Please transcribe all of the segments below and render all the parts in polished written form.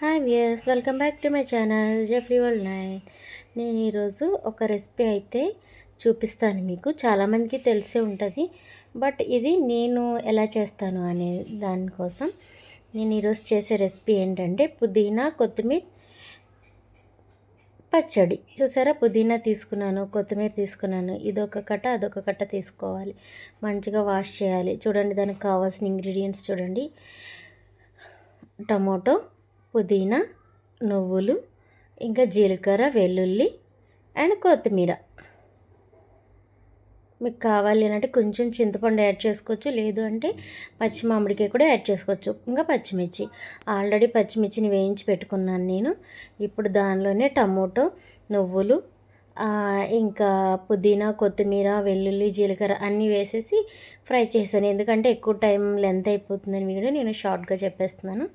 Hi viewers, welcome back to my channel Jeffrey world 9. నేను ఈరోజు ఒక రెసిపీ అయితే చూపిస్తాను మీకు. చాలామందికి తెలిసే ఉంటుంది, బట్ ఇది నేను ఎలా చేస్తాను అనే దానికోసం నేను ఈరోజు చేసే రెసిపీ ఏంటంటే పుదీనా కొత్తిమీర పచ్చడి. చూసారా, పుదీనా తీసుకున్నాను, కొత్తిమీర తీసుకున్నాను, ఇదొక కట్ట అదొక కట్ట తీసుకోవాలి. మంచిగా వాష్ చేయాలి. చూడండి, దానికి కావాల్సిన ఇంగ్రీడియంట్స్ చూడండి: టమోటో, పుదీనా, నువ్వులు, ఇంకా జీలకర్ర, వెల్లుల్లి అండ్ కొత్తిమీర. మీకు కావాలి అంటే కొంచెం చింతపండు యాడ్ చేసుకోవచ్చు, లేదు అంటే పచ్చి మామిడికాయ కూడా యాడ్ చేసుకోవచ్చు. ఇంకా పచ్చిమిర్చి, ఆల్రెడీ పచ్చిమిర్చిని వేయించి పెట్టుకున్నాను నేను. ఇప్పుడు దానిలోనే టమోటో, నువ్వులు, ఇంకా పుదీనా, కొత్తిమీర, వెల్లుల్లి, జీలకర్ర అన్నీ వేసేసి ఫ్రై చేశాను. ఎందుకంటే ఎక్కువ టైం లెంత్ అయిపోతుందని వీడియో నేను షార్ట్గా చెప్పేస్తున్నాను.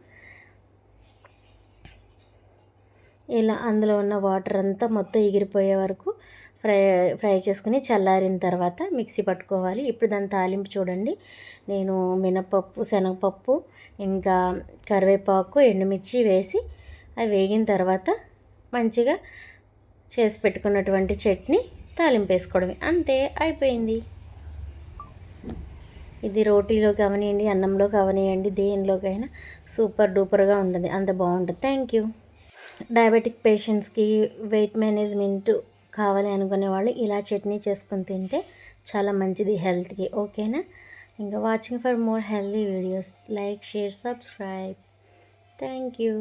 ఇలా అందులో ఉన్న వాటర్ అంతా మొత్తం ఎగిరిపోయే వరకు ఫ్రై చేసుకుని చల్లారిన తర్వాత మిక్సీ పట్టుకోవాలి. ఇప్పుడు దాని తాలింపు చూడండి. నేను మినపప్పు, శనగపప్పు, ఇంకా కరివేపాకు, ఎండుమిర్చి వేసి అవి వేగిన తర్వాత మంచిగా చేసి పెట్టుకున్నటువంటి చట్నీ తాలింపు వేసుకోవడమే, అంతే, అయిపోయింది. ఇది రోటీలో కావనివ్వండి, అన్నంలో కావనివ్వండి, దేనిలోకైనా సూపర్ డూపర్గా ఉంటుంది, అంత బాగుంటుంది. Thank you. డయాబెటిక్ పేషెంట్స్కి వెయిట్ మేనేజ్మెంట్ కావాలి అనుకునే వాళ్ళు ఇలా చట్నీ చేసుకొని తింటే చాలా మంచిది హెల్త్కి. ఓకేనా? ఇంకా watching for more healthy videos, like, share, subscribe. Thank you.